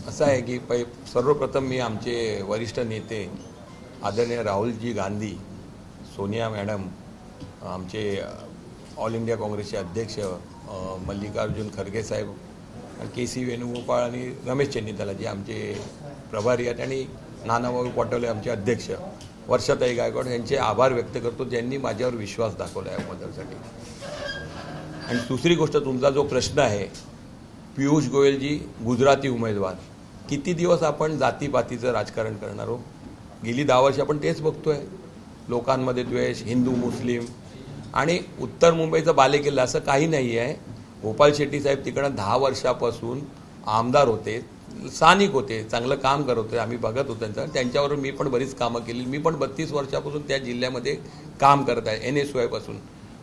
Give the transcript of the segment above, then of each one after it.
असं आहे की सर्वप्रथम मी आमचे वरिष्ठ नेते आदरणीय राहुलजी गांधी, सोनिया मॅडम, आमचे ऑल इंडिया काँग्रेसचे अध्यक्ष मल्लिकार्जुन खरगे साहेब, के.सी. वेणुगोपाळ आणि रमेश चेन्नीताला जे आमचे प्रभारी आहेत, आणि नानाभाऊ पाटोले आमचे अध्यक्ष, वर्षाताई गायकवाड यांचे आभार व्यक्त करतो ज्यांनी माझ्यावर विश्वास दाखवला आहे मदतीसाठी. आणि दुसरी गोष्ट, तुमचा जो प्रश्न आहे, पियुष गोयलजी गुजराती उमेदवार, किती दिवस आपण जातीपातीचं राजकारण करणार आहोत? गेली 10 वर्ष आपण तेच बघतोय. लोकांमध्ये द्वेष, हिंदू मुस्लिम, आणि उत्तर मुंबईचं बालेकिल्ला असं काही नाही आहे. गोपाल शेट्टी साहेब तिकडं 10 वर्षापासून आमदार होते, स्थानिक होते, चांगलं काम करत होते, आम्ही बघत होतो त्यांच्यावर मी पण बरीच कामं केली. मी पण 32 वर्षापासून त्या जिल्ह्यामध्ये काम करत आहे, NSY पासून.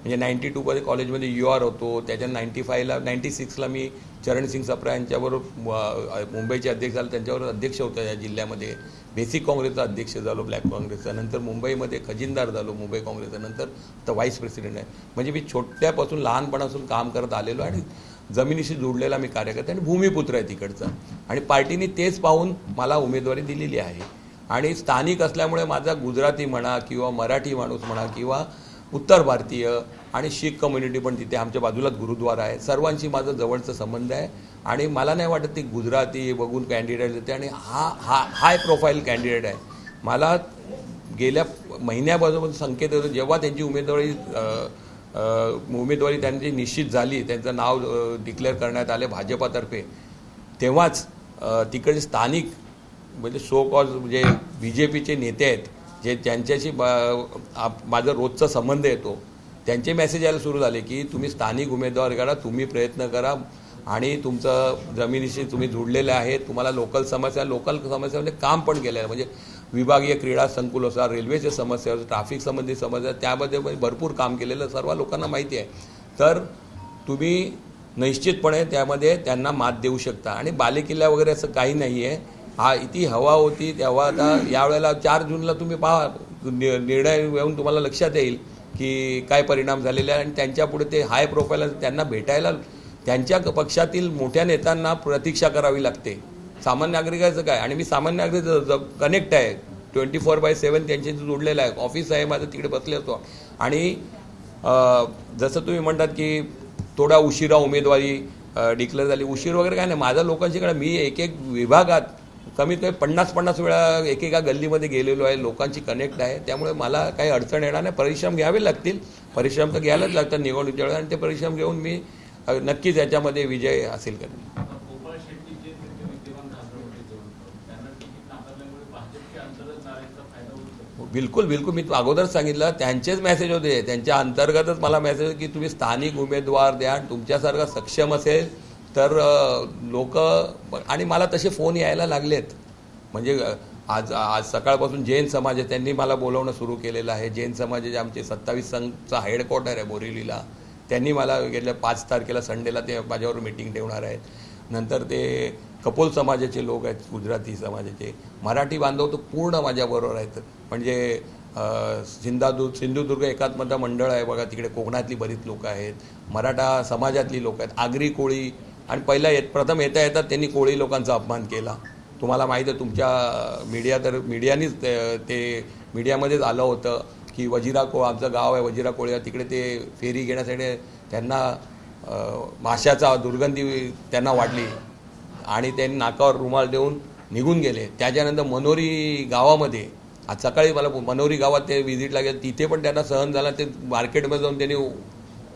म्हणजे 92 कॉलेजमध्ये UR होतो, त्याच्या 96ला मी चरणसिंग सप्रा यांच्याबरोबर मुंबईचे अध्यक्ष झाले, त्यांच्यावर अध्यक्ष होता या जिल्ह्यामध्ये. बेसिक काँग्रेसचा अध्यक्ष झालो, ब्लॅक काँग्रेसचा, नंतर मुंबईमध्ये खजिनदार झालो मुंबई काँग्रेसचा, नंतर तर व्हाईस प्रेसिडेंट आहे. म्हणजे मी छोट्यापासून लहानपणापासून काम करत आलेलो आणि जमिनीशी जोडलेला मी कार्यकर्ता आणि भूमिपुत्र आहे तिकडचा. आणि पार्टीने तेच पाहून मला उमेदवारी दिलेली आहे. आणि स्थानिक असल्यामुळे माझा गुजराती म्हणा किंवा मराठी माणूस म्हणा किंवा उत्तर भारतीय आणि शीख कम्युनिटी पण तिथे आमच्या बाजूलाच गुरुद्वारा आहे, सर्वांशी माझं जवळचा संबंध आहे. आणि मला नाही वाटत ती गुजराती बघून कॅन्डिडेट देते, आणि हाय प्रोफाईल कॅन्डिडेट आहे. मला गेल्या महिन्यापासून संकेत होतो, जेव्हा त्यांची उमेदवारी त्यांची निश्चित झाली, त्यांचं नाव डिक्लेअर करण्यात आले भाजपातर्फे, तेव्हाच तिकडे स्थानिक म्हणजे सो कॉज जे BJPचे नेते आहेत, जे त्यांच्याशी माझा रोजचा संबंध येतो, त्यांचे मेसेज यायला सुरू झाले की तुम्ही स्थानिक उमेदवार करा, तुम्ही प्रयत्न करा, आणि तुमचं जमिनीशी तुम्ही जुडलेले आहेत, तुम्हाला लोकल समस्यामध्ये काम पण केलं आहे. म्हणजे विभागीय क्रीडा संकुल असा, रेल्वेच्या समस्या, ट्रॅफिक संबंधित समस्या, त्यामध्ये भरपूर काम केलेलं सर्व लोकांना माहिती आहे. तर तुम्ही निश्चितपणे त्यामध्ये त्यांना मात देऊ शकता. आणि बालेकिल्ला वगैरे असं काही नाही आहे. इथे हवा होती तेव्हा, आता यावेळेला 4 जूनला तुम्ही पहा, निर्णय येऊन तुम्हाला लक्षात येईल की काय परिणाम झालेले आहे. आणि त्यांच्या पुढे ते हाय प्रोफाईल, त्यांना भेटायला त्यांच्या पक्षातील मोठ्या नेत्यांना प्रतीक्षा करावी लागते. सामान्य नागरिकाचं काय? आणि मी सामान्य नागरिक कनेक्ट आहे, 24/7 त्यांच्याशी जोडलेलं आहे. ऑफिस आहे माझं, तिकडे बसले होतो. आणि जसं तुम्ही म्हणतात की थोडा उशिरा उमेदवारी डिक्लेअर झाली, उशीर वगैरे काय नाही. माझ्या लोकांच्याकडे मी एक विभागात कमीत कमी 50 वेळा एकेका गल्लीमध्ये गेलेलो आहे, लोकांची कनेक्ट आहे. त्यामुळे मला काही अडचण येणार नाही. परिश्रम घ्यावे लागतील, परिश्रम तर घ्यायलाच लागतात निवडणुकीच्या वेळेला, आणि ते परिश्रम घेऊन मी नक्कीच याच्यामध्ये विजय हासिल करेन. बिलकुल बिलकुल, मी अगोदर सांगितलं, त्यांचेच मेसेज होते, त्यांच्या अंतर्गतच मला मेसेज की तुम्ही स्थानिक उमेदवार द्या, तुमच्यासारखा सक्षम असेल तर लोक. आणि मला तसे फोन यायला लागलेत. म्हणजे आज सकाळपासून जैन समाज आहे, त्यांनी मला बोलवणं सुरू केलेलं आहे. जैन समाजाचे आमचे 27 संघचा हेडक्वार्टर आहे बोरिवलीला, त्यांनी मला गेल्या 5 तारखेला संडेला ते माझ्यावर मीटिंग ठेवणार आहेत. नंतर ते कपोल समाजाचे लोक आहेत, गुजराती समाजाचे, मराठी बांधव तर पूर्ण माझ्याबरोबर आहेत. म्हणजे सिंधुदुर्ग एकात्मता मंडळ आहे बघा, तिकडे कोकणातली बरीच लोक आहेत, मराठा समाजातली लोक आहेत, आगरी कोळी. आणि प्रथम येता त्यांनी कोळी लोकांचा अपमान केला. तुम्हाला माहीत आहे, तुमच्या मीडियानीच ते मीडियामध्येच आलं होतं की आमचं गाव आहे वजिरा कोळी, तिकडे ते फेरी घेण्यासाठी त्यांना माशाचा दुर्गंधी त्यांना वाढली आणि त्यांनी नाकावर रुमाल देऊन निघून गेले. त्याच्यानंतर मनोरी गावामध्ये, आज सकाळी मला मनोरी गावात ते व्हिजिटला गेलं, तिथे पण त्यांना सहन झाला. ते मार्केटमध्ये जाऊन त्यांनी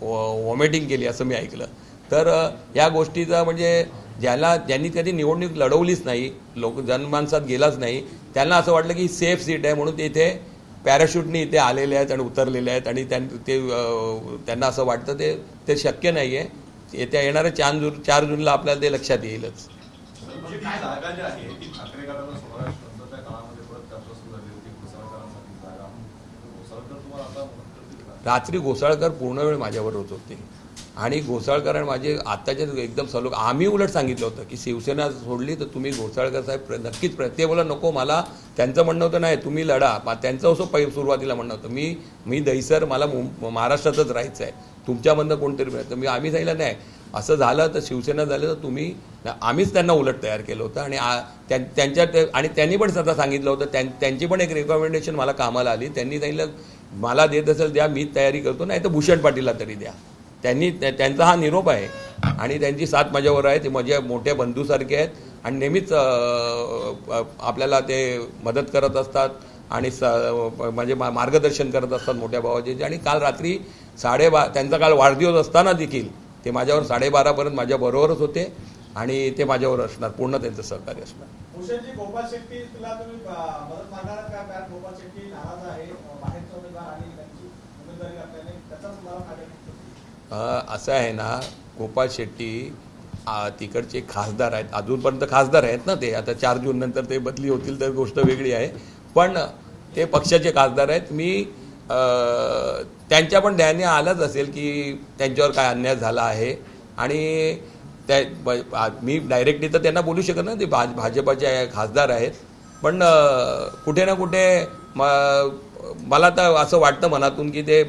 वॉमिटिंग केली असं मी ऐकलं. तर या गोष्टीचा म्हणजे ज्यांनी कधी निवडणूक लढवलीच नाही, जनमानसात गेलाच नाही, त्यांना असं वाटलं की सेफ सीट आहे म्हणून ते इथे पॅराशूटनी इथे आलेले आहेत आणि उतरलेले आहेत. आणि त्यांना असं वाटतं ते शक्य नाही आहे. येणाऱ्या 4 जूनला आपल्याला ते लक्षात येईलच. रात्री घोसाळकर पूर्ण वेळ माझ्याबरोबर होते. आणि घोसाळकर माझे आत्ताचे एकदम सलोख. आम्ही उलट सांगितलं होतं की शिवसेना सोडली तर तुम्ही घोसाळकर साहेब नक्कीच ते बोला नको, मला त्यांचं म्हणणं होतं नाही तुम्ही लढा. त्यांचं असं सुरुवातीला म्हणणं होतं मी दहीसर, मला महाराष्ट्रातच राहायचं आहे, तुमच्यामधनं कोणतरी मिळतं. आम्ही सांगितलं नाही, असं झालं तर शिवसेना झालं तर तुम्ही आम्हीच त्यांना उलट तयार केलं होतं आणि त्यांच्या आणि त्यांनी पण स्वतः सांगितलं होतं त्यांची पण एक रिकमेंडेशन मला कामाला आली. त्यांनी सांगितलं मला देत असेल द्या, मी तयारी करतो, नाही तर भूषण पाटीलला तरी द्या. त्यांचा हा निरोप आहे आणि त्यांची साथ माझ्यावर आहे. ते माझ्या मोठ्या बंधूसारखे आहेत आणि नेहमीच आपल्याला ते मदत करत असतात आणि म्हणजे मार्गदर्शन करत असतात मोठ्या भावाचे. आणि काल रात्री 12:30 त्यांचा काल वाढदिवस असताना देखील ते माझ्यावर 12:30पर्यंत माझ्याबरोबरच होते आणि ते माझ्यावर असणार, पूर्ण त्यांचं सहकार्य असणार. भूषणजी, गोपाल शेट्टी तुला तुम्ही मदत मागणार का? कारण गोपाल शेट्टी नाराज आहे, बाहेरचा उमेदवार आणि त्यांची उमेदवारी असल्याने त्याचा तुम्हाला फायदा. असं आहे ना, गोपाल शेट्टी तिकडचे खासदार आहेत, अजूनपर्यंत खासदार आहेत ना. ते आता 4 जून नंतर ते बदली होतील तर गोष्ट वेगळी आहे, पण ते पक्षाचे खासदार आहेत. मी त्यांच्या पण ध्यानी आलंच असेल की त्यांच्यावर काय अन्याय झाला आहे आणि मी डायरेक्टली तर त्यांना बोलू शकत नाही, ते भाजपाचे खासदार आहेत. पण कुठे ना कुठे मला तर असं वाटतं मनातून की ते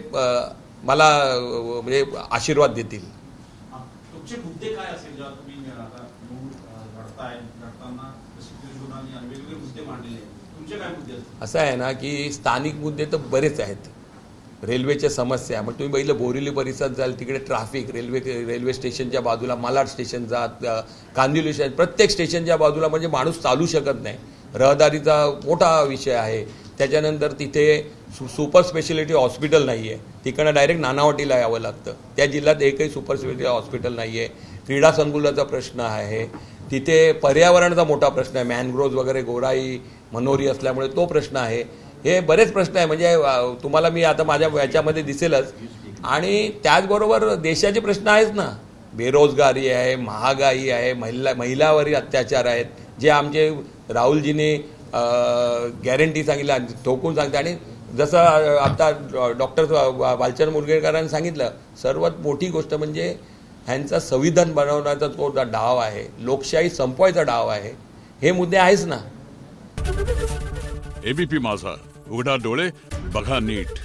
मला म्हणजे आशीर्वाद देतील. तुमचे मुद्दे काय असेल जेव्हा तुम्ही लढताना वेगवेगळे मुद्दे मांडलेले, तुमचे काय मुद्दे असतील? असं आहे ना की स्थानिक मुद्दे तर बरेच आहेत. रेल्वेच्या समस्या, मग तुम्ही बघितलं बोरिवली परिसरात जाल तिकडे ट्रॅफिक, रेल्वे स्टेशनच्या बाजूला मालाड स्टेशन जात, कांदिवली स्टेशन, प्रत्येक स्टेशनच्या बाजूला म्हणजे माणूस चालू शकत नाही. रहदारीचा मोठा विषय आहे. त्याच्यानंतर तिथे सुपर स्पेशालिटी हॉस्पिटल नाही आहे, तिकडनं डायरेक्ट नानावटीला यावं लागतं. त्या जिल्ह्यात एकही सुपर स्पेशालिटी हॉस्पिटल नाही आहे. क्रीडा संकुलाचा प्रश्न आहे, तिथे पर्यावरणाचा मोठा प्रश्न आहे, मॅनग्रोव्ज वगैरे गोराई मनोरी असल्यामुळे तो प्रश्न आहे. हे बरेच प्रश्न आहे, म्हणजे तुम्हाला मी आता माझ्या याच्यामध्ये दिसेलच. आणि त्याचबरोबर देशाचे प्रश्न आहेच ना, बेरोजगारी आहे, महागाई आहे, महिलावरील अत्याचार आहेत, जे आमचे राहुलजीने गॅरंटी सांगितलं, ठोकून सांगते. आणि जसं आता डॉक्टर भालचंद्र मुरगेकरांनी सांगितलं, सर्वात मोठी गोष्ट म्हणजे ह्यांचा संविधान बनवण्याचा तो डाव आहे, लोकशाही संपवायचा डाव आहे. हे मुद्दे आहेच ना. एबीपी माझा, उघडा डोळे बघा नीट.